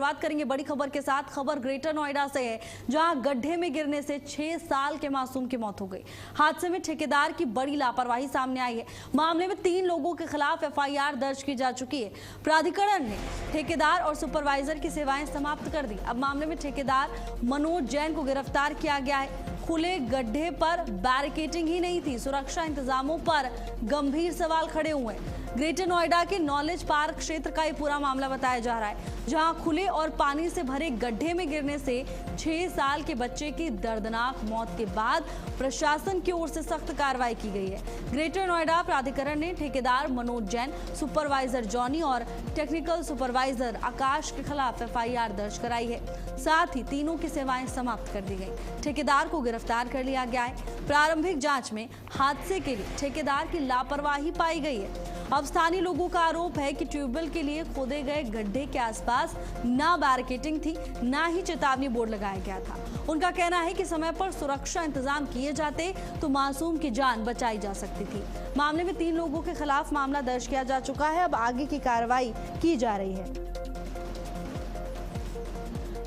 बात करेंगे बड़ी खबर के साथ। खबर ग्रेटर नोएडा से है, जहां गड्ढे में गिरने से 6 साल के मासूम की मौत हो गई। हादसे में ठेकेदार की बड़ी लापरवाही सामने आई है। मामले में 3 लोगों के खिलाफ एफआईआर दर्ज की जा चुकी है। प्राधिकरण ने ठेकेदार और सुपरवाइजर की सेवाएं समाप्त कर दी। अब मामले में ठेकेदार मनोज जैन को गिरफ्तार किया गया है। खुले गड्ढे पर बैरिकेडिंग ही नहीं थी, सुरक्षा इंतजामों पर गंभीर सवाल खड़े हुए हैं। ग्रेटर नोएडा के नॉलेज पार्क क्षेत्र का ये पूरा मामला बताया जा रहा है, जहां खुले और पानी से भरे गड्ढे में गिरने से 6 साल के बच्चे की दर्दनाक मौत के बाद प्रशासन की ओर से सख्त कार्रवाई की गई है। ग्रेटर नोएडा प्राधिकरण ने ठेकेदार मनोज जैन, सुपरवाइजर जॉनी और टेक्निकल सुपरवाइजर आकाश के खिलाफ एफआईआर दर्ज कराई है। साथ ही तीनों की सेवाएं समाप्त कर दी गई। ठेकेदार को गिरफ्तार कर लिया गया है। प्रारंभिक जांच में हादसे के लिए ठेकेदार की लापरवाही पाई गई है। अब स्थानीय लोगों का आरोप है कि ट्यूबवेल के लिए खोदे गए गड्ढे के आसपास ना बैरिकेडिंग थी, ना ही चेतावनी बोर्ड लगाया गया था। उनका कहना है कि समय पर सुरक्षा इंतजाम किए जाते तो मासूम की जान बचाई जा सकती थी। मामले में 3 लोगों के खिलाफ मामला दर्ज किया जा चुका है। अब आगे की कार्रवाई की जा रही है।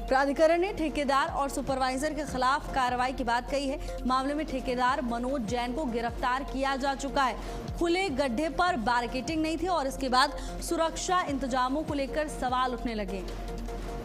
प्राधिकरण ने ठेकेदार और सुपरवाइजर के खिलाफ कार्रवाई की बात कही है। मामले में ठेकेदार मनोज जैन को गिरफ्तार किया जा चुका है। खुले गड्ढे पर बैरिकेडिंग नहीं थी और इसके बाद सुरक्षा इंतजामों को लेकर सवाल उठने लगे।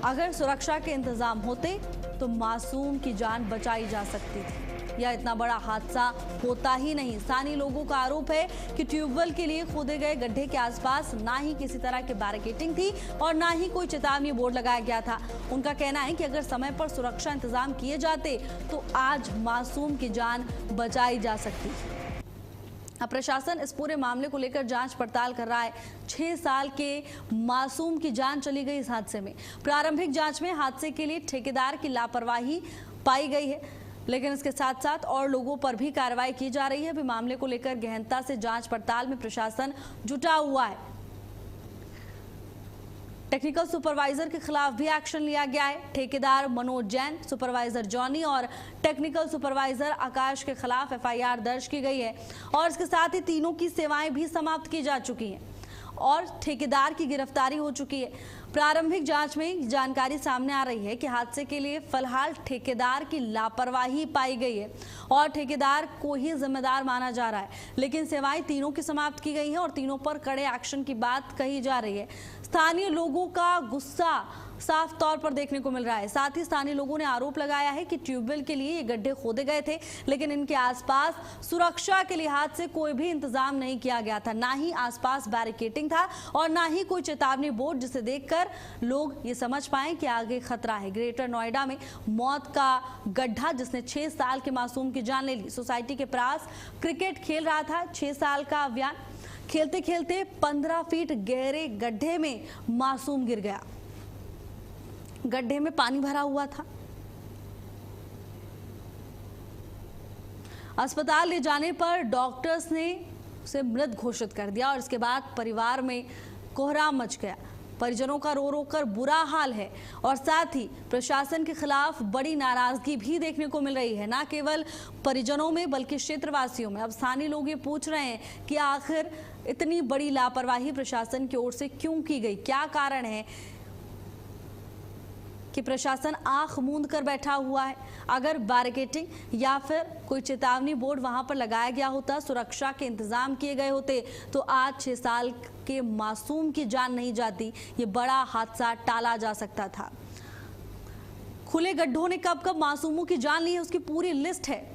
अगर सुरक्षा के इंतजाम होते तो मासूम की जान बचाई जा सकती थी या इतना बड़ा हादसा होता ही नहीं। स्थानीय लोगों का आरोप है कि ट्यूबवेल के लिए खोदे गए गड्ढे के आसपास ना ही किसी तरह की बैरिकेडिंग थी और ना ही कोई चेतावनी बोर्ड लगाया गया था। उनका कहना है कि अगर समय पर सुरक्षा इंतजाम किए जाते तो आज मासूम की जान बचाई जा सकती। अब प्रशासन इस पूरे मामले को लेकर जांच पड़ताल कर रहा है। 6 साल के मासूम की जान चली गई इस हादसे में। प्रारंभिक जांच में हादसे के लिए ठेकेदार की लापरवाही पाई गई है, लेकिन इसके साथ साथ और लोगों पर भी कार्रवाई की जा रही है। अभी मामले को लेकर गहनता से जांच पड़ताल में प्रशासन जुटा हुआ है। टेक्निकल सुपरवाइजर के खिलाफ भी एक्शन लिया गया है। ठेकेदार मनोज जैन, सुपरवाइजर जॉनी और टेक्निकल सुपरवाइजर आकाश के खिलाफ एफआईआर दर्ज की गई है और इसके साथ ही तीनों की सेवाएं भी समाप्त की जा चुकी हैं और ठेकेदार की गिरफ्तारी हो चुकी है। प्रारंभिक जांच में जानकारी सामने आ रही है कि हादसे के लिए फिलहाल ठेकेदार की लापरवाही पाई गई है और ठेकेदार को ही जिम्मेदार माना जा रहा है, लेकिन सेवाएं तीनों की समाप्त की गई हैं और तीनों पर कड़े एक्शन की बात कही जा रही है। स्थानीय लोगों का गुस्सा साफ तौर पर देखने को मिल रहा है। साथ ही स्थानीय लोगों ने आरोप लगाया है कि ट्यूबवेल के लिए ये गड्ढे खोदे गए थे, लेकिन इनके आसपास सुरक्षा के लिहाज से कोई भी इंतजाम नहीं किया गया था, ना ही आसपास बैरिकेडिंग था और ना ही कोई चेतावनी बोर्ड, जिसे देखकर लोग ये समझ पाए कि आगे खतरा है। ग्रेटर नोएडा में मौत का गड्ढा जिसने 6 साल के मासूम की जान ले ली। सोसाइटी के पास क्रिकेट खेल रहा था 6 साल का अभियान, खेलते खेलते 15 फीट गहरे गड्ढे में मासूम गिर गया। गड्ढे में पानी भरा हुआ था। अस्पताल ले जाने पर डॉक्टर्स ने उसे मृत घोषित कर दिया और इसके बाद परिवार में कोहराम मच गया। परिजनों का रो रो कर बुरा हाल है और साथ ही प्रशासन के खिलाफ बड़ी नाराजगी भी देखने को मिल रही है, ना केवल परिजनों में बल्कि क्षेत्रवासियों में। अब स्थानीय लोग ये पूछ रहे हैं कि आखिर इतनी बड़ी लापरवाही प्रशासन की ओर से क्यों की गई, क्या कारण है कि प्रशासन आंख मूंद कर बैठा हुआ है। अगर बैरिकेडिंग या फिर कोई चेतावनी बोर्ड वहां पर लगाया गया होता, सुरक्षा के इंतजाम किए गए होते, तो आज 6 साल के मासूम की जान नहीं जाती, ये बड़ा हादसा टाला जा सकता था। खुले गड्ढों ने कब कब मासूमों की जान ली है, उसकी पूरी लिस्ट है।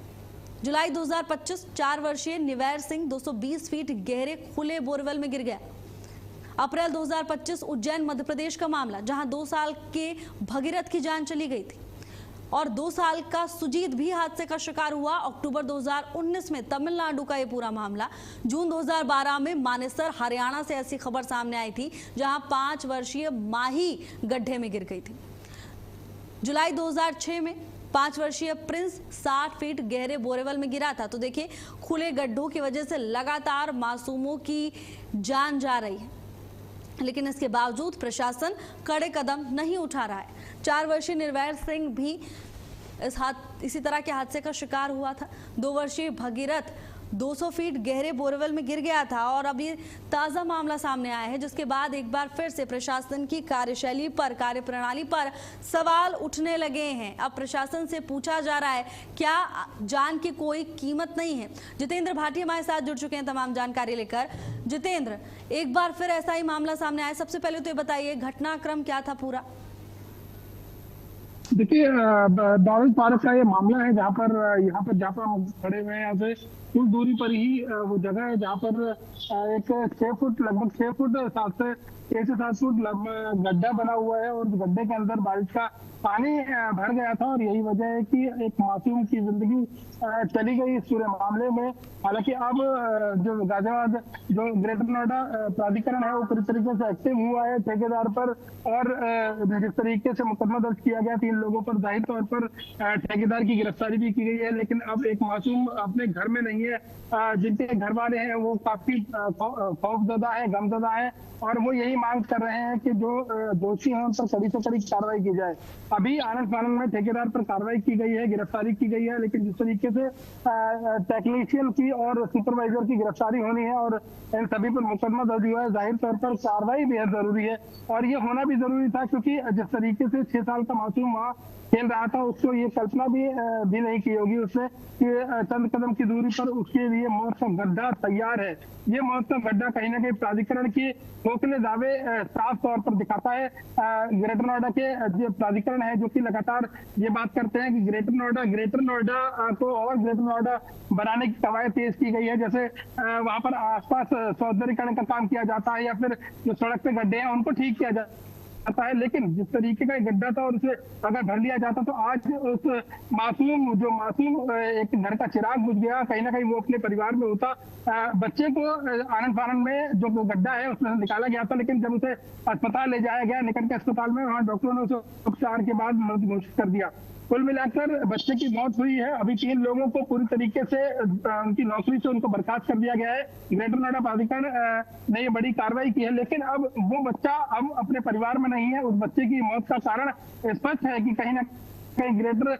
जुलाई 2025 4 वर्षीय निवैर सिंह 220 फीट गहरे खुले बोरवेल में गिर गया। अप्रैल 2025 उज्जैन मध्य प्रदेश का मामला, जहां 2 साल के भगीरथ की जान चली गई थी और 2 साल का सुजीत भी हादसे का शिकार हुआ। अक्टूबर 2019 में तमिलनाडु का ये पूरा मामला। जून 2012 में मानेसर हरियाणा से ऐसी खबर सामने आई थी, जहां 5 वर्षीय माही गड्ढे में गिर गई थी। जुलाई 2006 में 5 वर्षीय प्रिंस 60 फीट गहरे बोरेवल में गिरा था। तो देखिए, खुले गड्ढों की वजह से लगातार मासूमों की जान जा रही है, लेकिन इसके बावजूद प्रशासन कड़े कदम नहीं उठा रहा है। 4 वर्षीय निर्वैर सिंह भी इसी तरह के हादसे का शिकार हुआ था। 2 वर्षीय भगीरथ 200 फीट गहरे बोरवेल में गिर गया था और अब ये ताजा मामला सामने आया है, जिसके बाद एक बार फिर से प्रशासन की कार्यशैली पर, कार्यप्रणाली पर सवाल उठने लगे हैं। अब प्रशासन से पूछा जा रहा है, क्या जान की कोई कीमत नहीं है? जितेंद्र भाटिया हमारे साथ जुड़ चुके हैं तमाम जानकारी लेकर। जितेंद्र, एक बार फिर ऐसा ही मामला सामने आया, सबसे पहले तो ये बताइए घटनाक्रम क्या था पूरा? देखिए, दारुल पार्क का ये मामला है, जहाँ पर हम खड़े हुए हैं, यहाँ से कुछ दूरी पर ही वो जगह है जहाँ पर एक 6 फुट, लगभग 6 फुट 6 से 7 फुट गड्ढा बना हुआ है और गड्ढे के अंदर बारिश का पानी भर गया था और यही वजह है कि एक मासूम की जिंदगी चली गई इस पूरे मामले में। हालांकि अब जो गाजियाबाद जो ग्रेटर नोएडा प्राधिकरण है वो पूरी तरीके से एक्टिव हुआ है ठेकेदार पर और जिस तरीके से मुकदमा दर्ज किया गया 3 लोगों पर, जाहिर तौर पर ठेकेदार की गिरफ्तारी भी की गई है। लेकिन अब एक मासूम अपने घर में नहीं है, जिनके घर वाले हैं वो काफी खौफजदा है, गमजदा है और वो यही मांग कर रहे हैं कि जो दोषी हैं उन पर कड़ी से कड़ी कार्रवाई की जाए। अभी आनंद फानंद में ठेकेदार पर कार्रवाई की गई है, गिरफ्तारी की गई है, लेकिन जिस तरीके से टेक्नीशियन की और सुपरवाइजर की गिरफ्तारी होनी है और इन सभी पर मुकदमा दर्ज हुआ है, जाहिर तौर पर कार्रवाई बेहद जरूरी है और ये होना भी जरूरी था, क्योंकि जिस तरीके से 6 साल का मासूम वहाँ खेल रहा था, उसको ये कल्पना भी नहीं की होगी उसने कि चंद कदम की दूरी पर उसके लिए मौत का गड्ढा तैयार है। ये मौत का गड्ढा कहीं ना कहीं प्राधिकरण की खोखले दावे साफ तौर पर दिखाता है। ग्रेटर नोएडा के जो प्राधिकरण है जो कि लगातार ये बात करते हैं कि ग्रेटर नोएडा को और ग्रेटर नोएडा बनाने की कवायद तेज की गई है, जैसे वहां पर आसपास सौंदर्यीकरण का काम किया जाता है या फिर जो सड़क पे गड्ढे हैं उनको ठीक किया जाता है। लेकिन जिस तरीके का गड्ढा था और उसे अगर भर लिया जाता तो आज उस मासूम एक घर का चिराग बुझ गया, कहीं ना कहीं वो अपने परिवार में होता। बच्चे को आनंद फानंद में जो गड्ढा है उसमें निकाला गया था, लेकिन जब उसे अस्पताल ले जाया गया, निकट के अस्पताल में, वहाँ डॉक्टरों ने उसे उपचार के बाद मृत घोषित कर दिया। कुल मिलाकर बच्चे की मौत हुई है। अभी 3 लोगों को पूरी तरीके से उनकी नौकरी से उनको बर्खास्त कर दिया गया है। ग्रेटर नोएडा प्राधिकरण ने ये बड़ी कार्रवाई की है, लेकिन अब वो बच्चा अब अपने परिवार में नहीं है। उस बच्चे की मौत का कारण स्पष्ट है कि कहीं ना कहीं ग्रेटर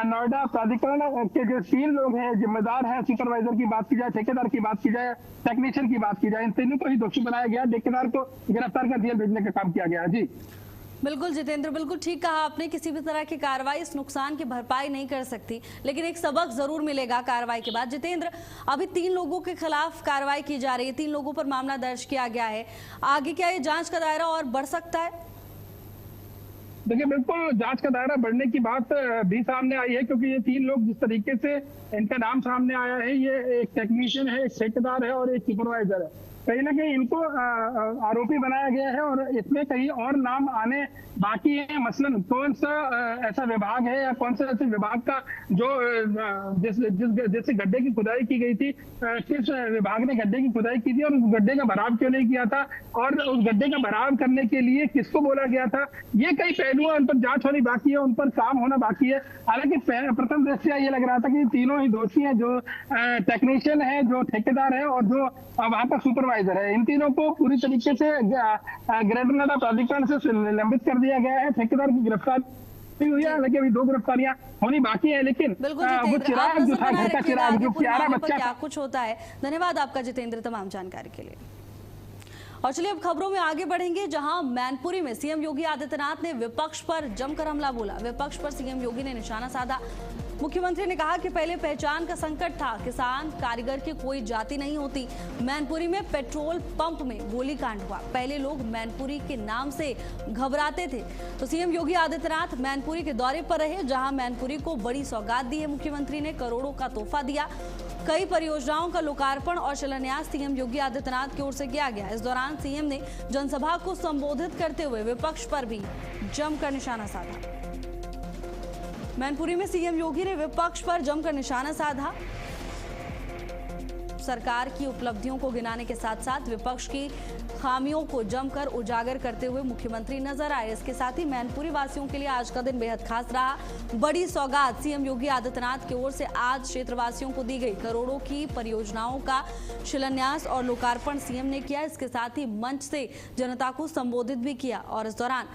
नोएडा प्राधिकरण के जो 3 लोग हैं जिम्मेदार हैं, सुपरवाइजर की बात की जाए, ठेकेदार की बात की जाए, टेक्नीशियन की बात की जाए, इन तीनों को ही दोषी बनाया गया। ठेकेदार को गिरफ्तार कर जेल भेजने का काम किया गया। जी बिल्कुल जितेंद्र, बिल्कुल ठीक कहा आपने। किसी भी तरह की कार्रवाई इस नुकसान की भरपाई नहीं कर सकती, लेकिन एक सबक जरूर मिलेगा कार्रवाई के बाद। जितेंद्र, अभी 3 लोगों के खिलाफ कार्रवाई की जा रही है, 3 लोगों पर मामला दर्ज किया गया है। आगे क्या ये जांच का दायरा और बढ़ सकता है? देखिए, बिल्कुल जांच का दायरा बढ़ने की बात भी सामने आई है, क्योंकि ये 3 लोग जिस तरीके से इनका नाम सामने आया है, ये एक टेक्नीशियन है, एक ठेकेदार है और एक सुपरवाइजर है। कहीं ना कहीं इनको आरोपी बनाया गया है और इसमें कहीं और नाम आने बाकी है। मसलन कौन सा ऐसा विभाग है या कौन सा ऐसे विभाग का जो जैसे गड्ढे की खुदाई की गई थी, किस विभाग ने गड्ढे की खुदाई की थी और उस गड्ढे का भराव क्यों नहीं किया था और उस गड्ढे का भराव करने के लिए किसको बोला गया था, ये कई पहलू उन पर जांच होनी बाकी है, उन पर काम होना बाकी है। हालांकि प्रथम दृष्टया ये लग रहा था कि तीनों ही दोषी हैं, जो टेक्नीशियन है, जो ठेकेदार है और जो वहां का सुपरवाइजर है। इन तीनों को पूरी तरीके से ग्रेटर नोएडा प्राधिकरण से निलंबित कर दिया गया है। ठेकेदार की गिरफ्तारी हुई है, हालांकि अभी 2 गिरफ्तारियां होनी बाकी है, लेकिन वो चिराग जो था, घर का चिराग, जो प्यारा बच्चा क्या कुछ होता है। धन्यवाद आपका जितेंद्र तमाम जानकारी के लिए। और चलिए अब खबरों में आगे बढ़ेंगे, जहां मैनपुरी में सीएम योगी आदित्यनाथ ने विपक्ष पर जमकर हमला बोला। विपक्ष पर सीएम योगी ने निशाना साधा। मुख्यमंत्री ने कहा कि पहले पहचान का संकट था, किसान कारीगर की कोई जाति नहीं होती। मैनपुरी में पेट्रोल पंप में गोलीकांड हुआ, पहले लोग मैनपुरी के नाम से घबराते थे। तो सीएम योगी आदित्यनाथ मैनपुरी के दौरे पर रहे, जहां मैनपुरी को बड़ी सौगात दी है। मुख्यमंत्री ने करोड़ों का तोहफा दिया। कई परियोजनाओं का लोकार्पण और शिलान्यास सीएम योगी आदित्यनाथ की ओर से किया गया। इस दौरान सीएम ने जनसभा को संबोधित करते हुए विपक्ष पर भी जमकर निशाना साधा। मैनपुरी में सीएम योगी ने विपक्ष पर जमकर निशाना साधा। सरकार की उपलब्धियों को गिनाने के साथ साथ विपक्ष की खामियों को जमकर उजागर करते हुए मुख्यमंत्री नजर आए। इसके साथ ही मैनपुरी वासियों के लिए आज का दिन बेहद खास रहा। बड़ी सौगात सीएम योगी आदित्यनाथ की ओर से आज क्षेत्रवासियों को दी गई। करोड़ों की परियोजनाओं का शिलान्यास और लोकार्पण सीएम ने किया। इसके साथ ही मंच से जनता को संबोधित भी किया और इस दौरान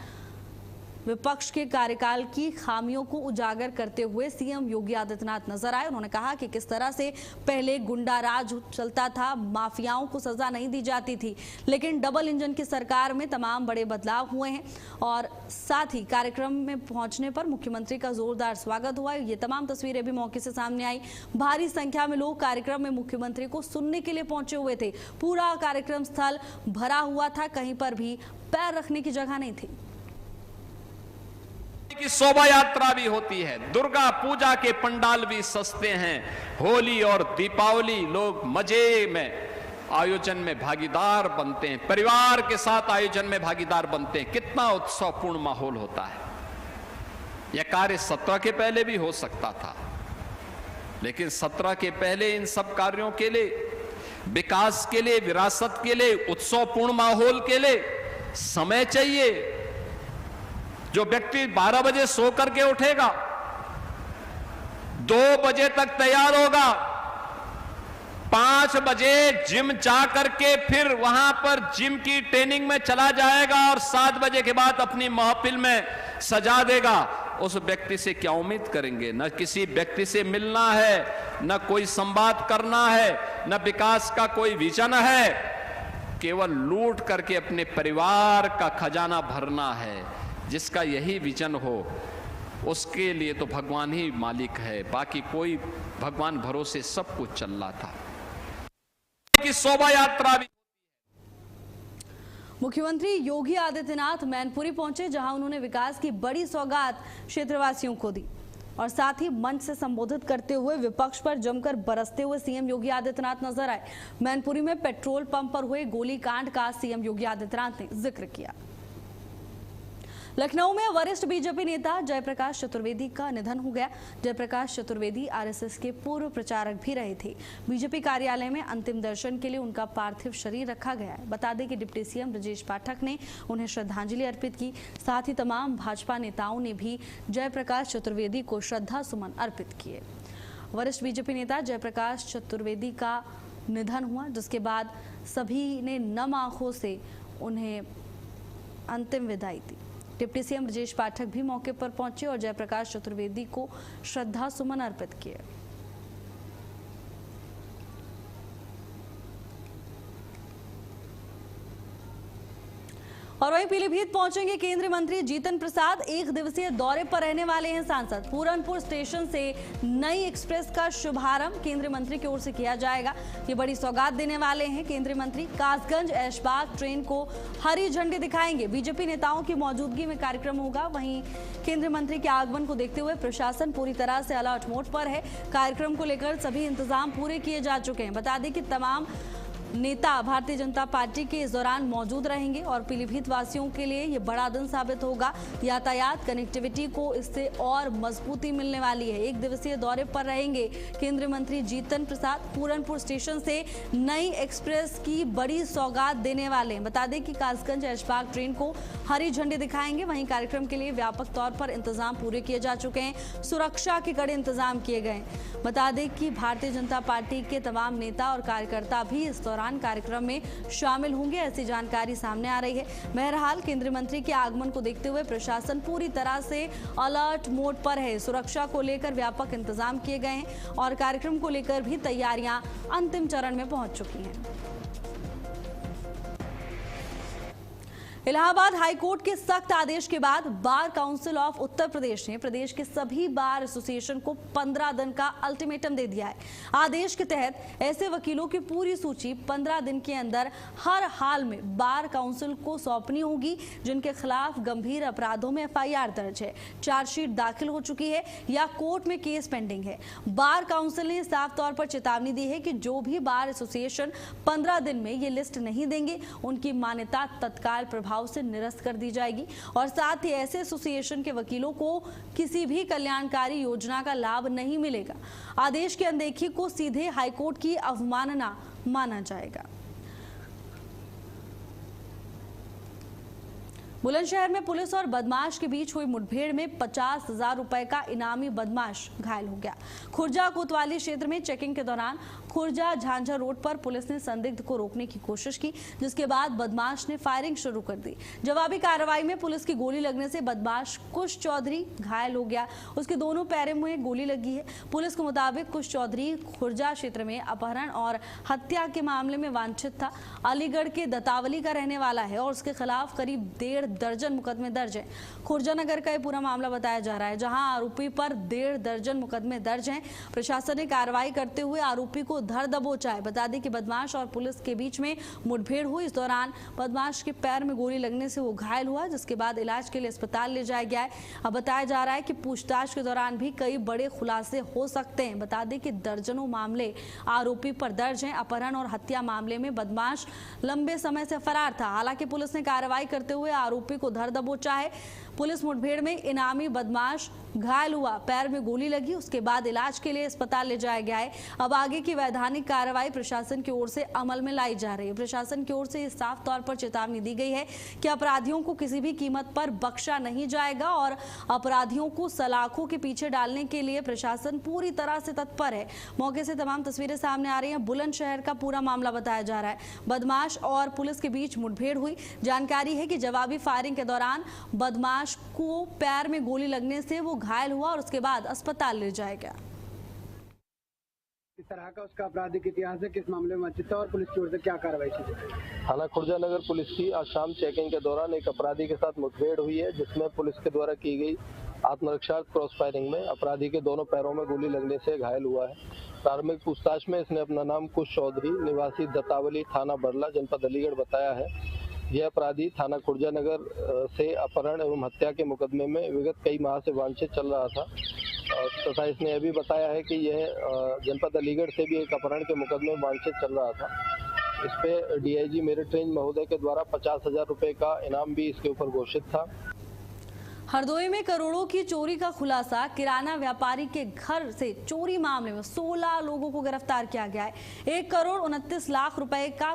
विपक्ष के कार्यकाल की खामियों को उजागर करते हुए सीएम योगी आदित्यनाथ नजर आए। उन्होंने कहा कि किस तरह से पहले गुंडा राज चलता था, माफियाओं को सजा नहीं दी जाती थी, लेकिन डबल इंजन की सरकार में तमाम बड़े बदलाव हुए हैं। और साथ ही कार्यक्रम में पहुंचने पर मुख्यमंत्री का जोरदार स्वागत हुआ। ये तमाम तस्वीरें भी मौके से सामने आई। भारी संख्या में लोग कार्यक्रम में मुख्यमंत्री को सुनने के लिए पहुंचे हुए थे। पूरा कार्यक्रम स्थल भरा हुआ था, कहीं पर भी पैर रखने की जगह नहीं थी। की शोभा यात्रा भी होती है, दुर्गा पूजा के पंडाल भी सस्ते हैं, होली और दीपावली लोग मजे में आयोजन में भागीदार बनते हैं, परिवार के साथ आयोजन में भागीदार बनते हैं। कितना उत्सवपूर्ण माहौल होता है। यह कार्य 17 के पहले भी हो सकता था, लेकिन 17 के पहले इन सब कार्यों के लिए, विकास के लिए, विरासत के लिए, उत्सवपूर्ण माहौल के लिए समय चाहिए। जो व्यक्ति 12 बजे सो करके उठेगा, 2 बजे तक तैयार होगा, 5 बजे जिम जा करके फिर वहां पर जिम की ट्रेनिंग में चला जाएगा और 7 बजे के बाद अपनी महफिल में सजा देगा, उस व्यक्ति से क्या उम्मीद करेंगे? न किसी व्यक्ति से मिलना है, न कोई संवाद करना है, न विकास का कोई विजन है, केवल लूट करके अपने परिवार का खजाना भरना है। जिसका यही विजन हो, उसके लिए तो भगवान ही मालिक है, बाकी कोई भगवान भरोसे सब कुछ चल रहा था। कि शोभा यात्रा भी मुख्यमंत्री योगी आदित्यनाथ मैनपुरी पहुंचे, जहां उन्होंने विकास की बड़ी सौगात क्षेत्रवासियों को दी और साथ ही मंच से संबोधित करते हुए विपक्ष पर जमकर बरसते हुए सीएम योगी आदित्यनाथ नजर आए। मैनपुरी में पेट्रोल पंप पर हुए गोलीकांड का सीएम योगी आदित्यनाथ ने जिक्र किया। लखनऊ में वरिष्ठ बीजेपी नेता जयप्रकाश चतुर्वेदी का निधन हो गया। जयप्रकाश चतुर्वेदी आरएसएस के पूर्व प्रचारक भी रहे थे। बीजेपी कार्यालय में अंतिम दर्शन के लिए उनका पार्थिव शरीर रखा गया है। बता दें कि डिप्टी सीएम ब्रजेश पाठक ने उन्हें श्रद्धांजलि अर्पित की। साथ ही तमाम भाजपा नेताओं ने भी जयप्रकाश चतुर्वेदी को श्रद्धा सुमन अर्पित किए। वरिष्ठ बीजेपी नेता जयप्रकाश चतुर्वेदी का निधन हुआ, जिसके बाद सभी ने नम आंखों से उन्हें अंतिम विदाई दी। डिप्टी सीएम ब्रजेश पाठक भी मौके पर पहुंचे और जयप्रकाश चतुर्वेदी को श्रद्धा सुमन अर्पित किए। और वहीं पीलीभीत पहुंचेंगे केंद्रीय मंत्री जीतन प्रसाद। 1 दिवसीय दौरे पर रहने वाले हैं सांसद। पूरनपुर स्टेशन से नई एक्सप्रेस का शुभारंभ केंद्रीय मंत्री की ओर से किया जाएगा। ये बड़ी सौगात देने वाले हैं केंद्रीय मंत्री। कासगंज ऐशबाग ट्रेन को हरी झंडी दिखाएंगे। बीजेपी नेताओं की मौजूदगी में कार्यक्रम होगा। वहीं केंद्रीय मंत्री के आगमन को देखते हुए प्रशासन पूरी तरह से अलर्ट मोड पर है। कार्यक्रम को लेकर सभी इंतजाम पूरे किए जा चुके हैं। बता दें कि तमाम नेता भारतीय जनता पार्टी के इस दौरान मौजूद रहेंगे और पीलीभीत वासियों के लिए ये बड़ा दिन साबित होगा। यातायात कनेक्टिविटी को इससे और मजबूती मिलने वाली है। 1 दिवसीय दौरे पर रहेंगे केंद्रीय मंत्री जीतन प्रसाद। पूरनपुर स्टेशन से नई एक्सप्रेस की बड़ी सौगात देने वाले हैं। बता दें कि कासगंज ऐशबाग ट्रेन को हरी झंडी दिखाएंगे। वहीं कार्यक्रम के लिए व्यापक तौर पर इंतजाम पूरे किए जा चुके हैं। सुरक्षा के कड़े इंतजाम किए गए। बता दें कि भारतीय जनता पार्टी के तमाम नेता और कार्यकर्ता भी इस दौरान कार्यक्रम में शामिल होंगे, ऐसी जानकारी सामने आ रही है। बहरहाल केंद्रीय मंत्री के आगमन को देखते हुए प्रशासन पूरी तरह से अलर्ट मोड पर है। सुरक्षा को लेकर व्यापक इंतजाम किए गए हैं और कार्यक्रम को लेकर भी तैयारियां अंतिम चरण में पहुंच चुकी हैं। इलाहाबाद हाईकोर्ट के सख्त आदेश के बाद bar council of Uttar Pradesh ने प्रदेश के सभी बार एसोसिएशन को 15 दिन का अल्टीमेटम दे दिया है। आदेश के तहत ऐसे वकीलों की पूरी सूची 15 दिन के अंदर हर हाल में बार काउंसिल को सौंपनी होगी, जिनके खिलाफ गंभीर अपराधों में एफआईआर दर्ज है, चार्जशीट दाखिल हो चुकी है या कोर्ट में केस पेंडिंग है। बार काउंसिल ने साफ तौर पर चेतावनी दी है कि जो भी बार एसोसिएशन 15 दिन में ये लिस्ट नहीं देंगे, उनकी मान्यता तत्काल प्रभाव से निरस्त कर दी जाएगी। और साथ ही ऐसे एसोसिएशन के वकीलों को किसी भी कल्याणकारी योजना का लाभ नहीं मिलेगा। आदेश की अनदेखी को सीधे हाईकोर्ट की अवमानना माना जाएगा। बुलंदशहर में पुलिस और बदमाश के बीच हुई मुठभेड़ में 50,000 रुपए का इनामी बदमाश घायल हो गया। खुर्जा कोतवाली क्षेत्र में चेकिंग के दौरान खुर्जा झांझर रोड पर पुलिस ने संदिग्ध को रोकने की कोशिश की, जिसके बाद बदमाश ने फायरिंग शुरू कर दी। जवाबी कार्रवाई में पुलिस की गोली लगने से बदमाश कुश चौधरी घायल हो गया। उसके दोनों पैरों में गोली लगी है। पुलिस के मुताबिक कुश चौधरी खुर्जा क्षेत्र में अपहरण और हत्या के मामले में वांछित था। अलीगढ़ के दतावली का रहने वाला है और उसके खिलाफ करीब 1.5 दर्जन मुकदमे दर्ज हैं। खुर्जा नगर का यह पूरा मामला बताया जा रहा है, जहां आरोपी पर 1.5 दर्जन मुकदमे दर्ज हैं। प्रशासन ने कार्रवाई करते हुए आरोपी को धर दबोचा है। बता दें कि बदमाश और पुलिस के बीच में मुठभेड़ हुई। इस दौरान बदमाश के पैर में गोली लगने से वो घायल हुआ, जिसके बाद इलाज के लिए अस्पताल ले जाया गया है। अब बताया जा रहा है कि पूछताछ के दौरान भी कई बड़े खुलासे हो सकते हैं। बता दें कि दर्जनों मामले आरोपी पर दर्ज हैं। अपहरण और हत्या मामले में बदमाश लंबे समय से फरार था। हालांकि पुलिस ने कार्रवाई करते हुए आरोपी को धर दबोचा है। पुलिस मुठभेड़ में इनामी बदमाश घायल हुआ, पैर में गोली लगी, उसके बाद इलाज के लिए अस्पताल ले जाया गया है। अब आगे की वैधानिक कार्रवाई प्रशासन की ओर से अमल में लाई जा रही है। प्रशासन की ओर से साफ तौर पर चेतावनी दी गई है कि अपराधियों को किसी भी कीमत पर बख्शा नहीं जाएगा और अपराधियों को सलाखों के पीछे डालने के लिए प्रशासन पूरी तरह से तत्पर है। मौके से तमाम तस्वीरें सामने आ रही हैं। बुलंदशहर का पूरा मामला बताया जा रहा है। बदमाश और पुलिस के बीच मुठभेड़ हुई। जानकारी है कि जवाबी फायरिंग के दौरान बदमाश को पैर में गोली लगने से वो घायल हुआ और उसके बाद अस्पताल ले जाया गया। किस तरह का उसका आपराधिक इतिहास है, किस मामले में वंचित है और पुलिस की ओर से क्या कार्रवाई की? थाना खुर्जा नगर पुलिस की आज शाम चेकिंग के दौरान एक अपराधी के साथ मुठभेड़ हुई है, जिसमें पुलिस के द्वारा की गई आत्मरक्षा क्रॉस फायरिंग में अपराधी के दोनों पैरों में गोली लगने से घायल हुआ है। प्रारंभिक पूछताछ में इसने अपना नाम कुश चौधरी निवासी दतावली थाना बरला जनपद अलीगढ़ बताया है। यह अपराधी थाना खुर्जा नगर से अपहरण एवं हत्या के मुकदमे में विगत कई माह से वांछित चल रहा था तथा इसने यह भी बताया है कि यह जनपद अलीगढ़ से भी एक अपहरण के मुकदमे में वांछित चल रहा था। इस पे डीआईजी मेरिट रेंज महोदय के द्वारा 50,000 रुपए का इनाम भी इसके ऊपर घोषित था। हरदोई में करोड़ों की चोरी का खुलासा। किराना व्यापारी के घर से चोरी मामले में 16 लोगों को गिरफ्तार किया गया है। 1,29 लाख रुपए का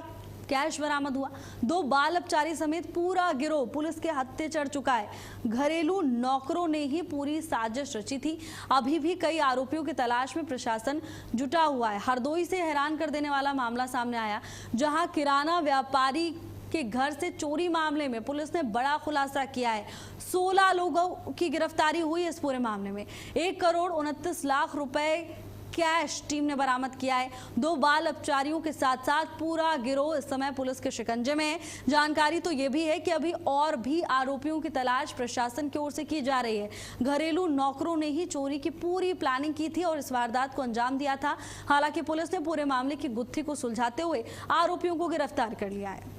कैश बरामद हुआ। 2 बाल अपचारी समेत पूरा गिरोह पुलिस के हत्थे चढ़ चुका है। घरेलू नौकरों ने ही पूरी साजिश रची थी। अभी भी कई आरोपियों की तलाश में प्रशासन जुटा हुआ है। हरदोई से हैरान कर देने वाला मामला सामने आया, जहां किराना व्यापारी के घर से चोरी मामले में पुलिस ने बड़ा खुलासा किया है। 16 लोगों की गिरफ्तारी हुई इस पूरे मामले में। 1,29 लाख रुपए कैश टीम ने बरामद किया है। 2 बाल अपचारियों के साथ साथ पूरा गिरोह इस समय पुलिस के शिकंजे में है। जानकारी तो ये भी है कि अभी और भी आरोपियों की तलाश प्रशासन की ओर से की जा रही है। घरेलू नौकरों ने ही चोरी की पूरी प्लानिंग की थी और इस वारदात को अंजाम दिया था। हालांकि पुलिस ने पूरे मामले की गुत्थी को सुलझाते हुए आरोपियों को गिरफ्तार कर लिया है।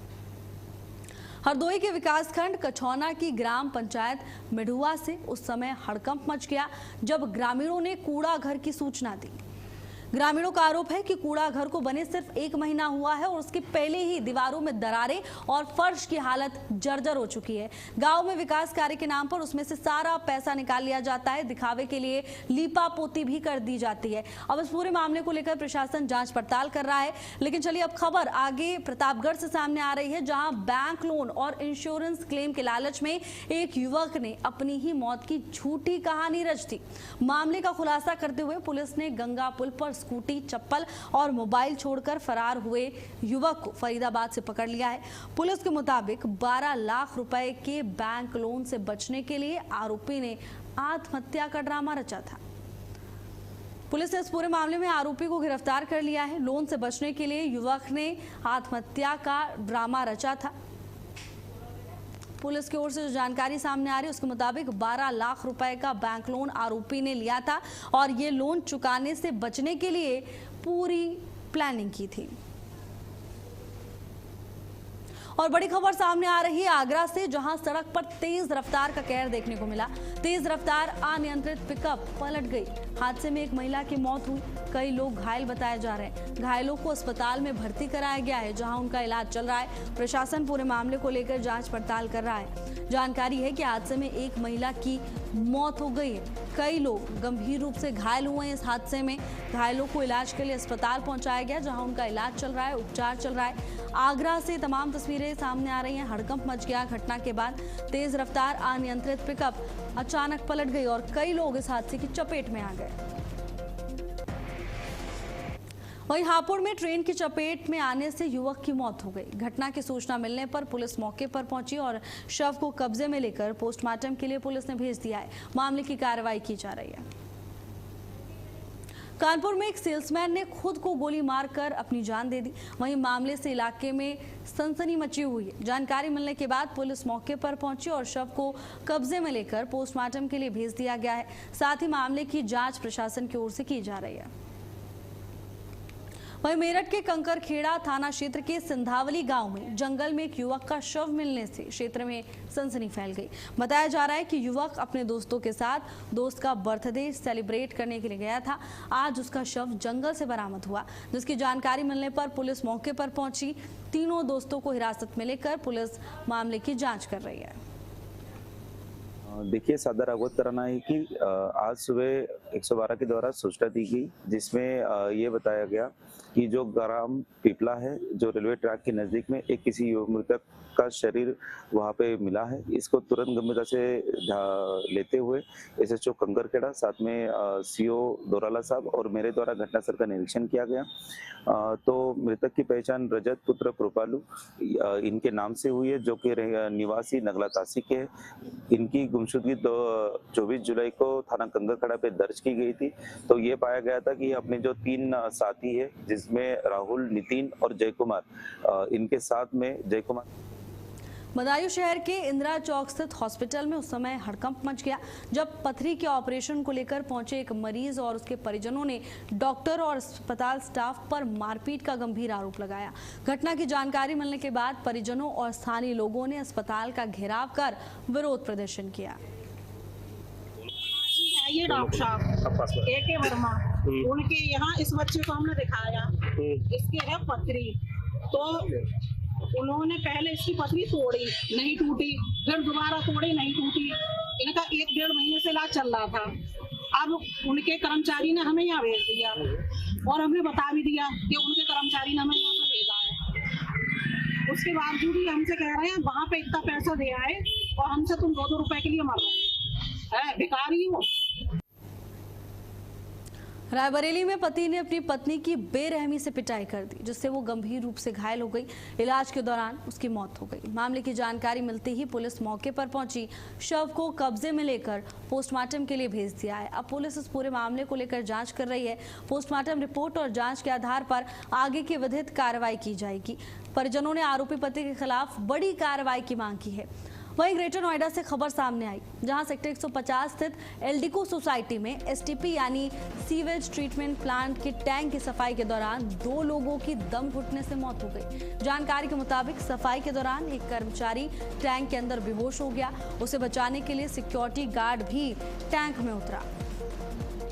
हरदोई के विकासखंड कछौना की ग्राम पंचायत मिढ़ुआ से उस समय हड़कंप मच गया जब ग्रामीणों ने कूड़ा घर की सूचना दी। ग्रामीणों का आरोप है कि कूड़ा घर को बने सिर्फ 1 महीना हुआ है और उसके पहले ही दीवारों में दरारें और फर्श की हालत जर्जर हो चुकी है। गांव में विकास कार्य के नाम पर उसमें से सारा पैसा निकाल लिया जाता है। दिखावे के लिए लीपा पोती भी कर दी जाती है। अब इस पूरे मामले को लेकर प्रशासन जांच पड़ताल कर रहा है। लेकिन चलिए अब खबर आगे प्रतापगढ़ से सामने आ रही है, जहां बैंक लोन और इंश्योरेंस क्लेम के लालच में एक युवक ने अपनी ही मौत की झूठी कहानी रच दी। मामले का खुलासा करते हुए पुलिस ने गंगा पुल पर स्कूटी, चप्पल और मोबाइल छोड़कर फरार हुए युवक को फरीदाबाद से पकड़ लिया है। पुलिस के मुताबिक 12 लाख रुपए के बैंक लोन से बचने के लिए आरोपी ने आत्महत्या का ड्रामा रचा था। पुलिस ने इस पूरे मामले में आरोपी को गिरफ्तार कर लिया है। लोन से बचने के लिए युवक ने आत्महत्या का ड्रामा रचा था। पुलिस की ओर से जो जानकारी सामने आ रही है उसके मुताबिक 12 लाख रुपए का बैंक लोन आरोपी ने लिया था और ये लोन चुकाने से बचने के लिए पूरी प्लानिंग की थी। और बड़ी खबर सामने आ रही है आगरा से, जहां सड़क पर तेज रफ्तार का कहर देखने को मिला। तेज रफ्तार अनियंत्रित पिकअप पलट गई। हादसे में एक महिला की मौत हुई। कई लोग घायल बताए जा रहे हैं। घायलों को अस्पताल में भर्ती कराया गया है, जहां उनका इलाज चल रहा है। प्रशासन पूरे मामले को लेकर जांच पड़ताल कर रहा है। जानकारी है कि हादसे में एक महिला की मौत हो गई है। कई लोग गंभीर रूप से घायल हुए हैं। इस हादसे में घायलों को इलाज के लिए अस्पताल पहुंचाया गया, जहां उनका इलाज चल रहा है, उपचार चल रहा है। आगरा से तमाम तस्वीरें सामने आ रही हैं। हड़कंप मच गया घटना के बाद। तेज रफ्तार अनियंत्रित पिकअप अचानक पलट गई और कई लोग इस हादसे की चपेट में आ गए। वहीं हापुड़ में ट्रेन की चपेट में आने से युवक की मौत हो गई। घटना की सूचना मिलने पर पुलिस मौके पर पहुंची और शव को कब्जे में लेकर पोस्टमार्टम के लिए पुलिस ने भेज दिया है। मामले की कार्रवाई की जा रही है। कानपुर में एक सेल्समैन ने खुद को गोली मारकर अपनी जान दे दी। वहीं मामले से इलाके में सनसनी मची हुई है। जानकारी मिलने के बाद पुलिस मौके पर पहुंची और शव को कब्जे में लेकर पोस्टमार्टम के लिए भेज दिया गया है। साथ ही मामले की जांच प्रशासन की ओर से की जा रही है। वहीं मेरठ के कंकरखेड़ा थाना क्षेत्र के सिंधावली गांव में जंगल में एक युवक का शव मिलने से क्षेत्र में सनसनी फैल गई। बताया जा रहा है कि युवक अपने दोस्तों के साथ दोस्त का बर्थडे सेलिब्रेट करने के लिए गया था। आज उसका शव जंगल से बरामद हुआ, जिसकी जानकारी मिलने पर पुलिस मौके पर पहुंची। तीनों दोस्तों को हिरासत में लेकर पुलिस मामले की जाँच कर रही है। देखिए, सादर अवगत कराना है कि आज सुबह 112 के द्वारा सूचना दी गई, जिसमें ये बताया गया कि जो ग्राम पिपला है, जो रेलवे ट्रैक के नजदीक में एक किसी युवक मृतक का शरीर वहां पे मिला है। इसको तुरंत गंभीरता से लेते हुए एसएचओ कंकरखेड़ा, साथ में सीओ दोराला साहब और मेरे द्वारा घटनास्थल का निरीक्षण किया गया। तो मृतक की पहचान रजत पुत्र कृपालू इनके नाम से हुई है, जो कि निवासी नगला तासी के है। इनकी गुमशुदगी 24 जुलाई को थाना कंकरखेड़ा पे दर्ज की गई थी। तो ये पाया गया था कि अपने जो 3 साथी है, जिसमें राहुल, नितिन और जय कुमार, इनके साथ में जय कुमार। बदायूं शहर के इंदिरा चौक स्थित हॉस्पिटल में उस समय हड़कंप मच गया जब पथरी के ऑपरेशन को लेकर पहुंचे एक मरीज और उसके परिजनों ने डॉक्टर और अस्पताल स्टाफ पर मारपीट का गंभीर आरोप लगाया। घटना की जानकारी मिलने के बाद परिजनों और स्थानीय लोगों ने अस्पताल का घेराव कर विरोध प्रदर्शन किया। ये डॉक्टर साहब AK वर्मा, उनके यहाँ इस बच्चे को हमने दिखाया, इसके है पथरी। तो उन्होंने पहले इसकी पथरी तोड़ी, नहीं टूटी, फिर दोबारा तोड़ी, नहीं टूटी। इनका 1-1.5 महीने से इलाज चल रहा था। अब उनके कर्मचारी ने हमें यहाँ भेज दिया और हमें बता भी दिया कि उनके कर्मचारी ने हमें यहाँ पे भेजा है। उसके बावजूद भी हमसे कह रहे हैं वहाँ पे इतना पैसा दे आए और हमसे तुम 2-2 रुपए के लिए मर रहे हैं, भिखारी हो। रायबरेली में पति ने अपनी पत्नी की बेरहमी से पिटाई कर दी, जिससे वो गंभीर रूप से घायल हो गई। इलाज के दौरान उसकी मौत हो गई। मामले की जानकारी मिलते ही पुलिस मौके पर पहुंची, शव को कब्जे में लेकर पोस्टमार्टम के लिए भेज दिया है। अब पुलिस इस पूरे मामले को लेकर जांच कर रही है। पोस्टमार्टम रिपोर्ट और जांच के आधार पर आगे की विधिक कार्रवाई की जाएगी। परिजनों ने आरोपी पति के खिलाफ बड़ी कार्रवाई की मांग की है। वहीं ग्रेटर नोएडा से खबर सामने आई, जहां सेक्टर 150 स्थित एल्डिको सोसाइटी में STP यानी सीवेज ट्रीटमेंट प्लांट के टैंक की सफाई के दौरान 2 लोगों की दम घुटने से मौत हो गई। जानकारी के मुताबिक सफाई के दौरान एक कर्मचारी टैंक के अंदर बेहोश हो गया। उसे बचाने के लिए सिक्योरिटी गार्ड भी टैंक में उतरा,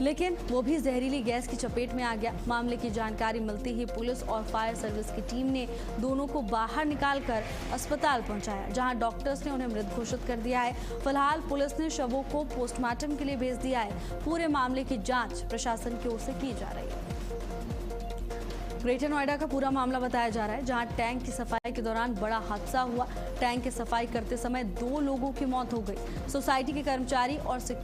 लेकिन वो भी जहरीली गैस की चपेट में आ गया। मामले की जानकारी मिलते ही पुलिस और फायर सर्विस की टीम ने दोनों को बाहर निकालकर अस्पताल पहुंचाया, जहां डॉक्टर्स ने उन्हें मृत घोषित कर दिया है। फिलहाल पुलिस ने शवों को पोस्टमार्टम के लिए भेज दिया है। पूरे मामले की जांच प्रशासन की ओर से की जा रही है। ग्रेटर नोएडा का पूरा मामला बताया जा रहा है, जहां टैंक की सफाई के दौरान बड़ा हादसा हुआ। टैंक की सफाई करते समय 2 लोगों की मौत हो गई। सोसाइटी के कर्मचारी और सिक्योरिटी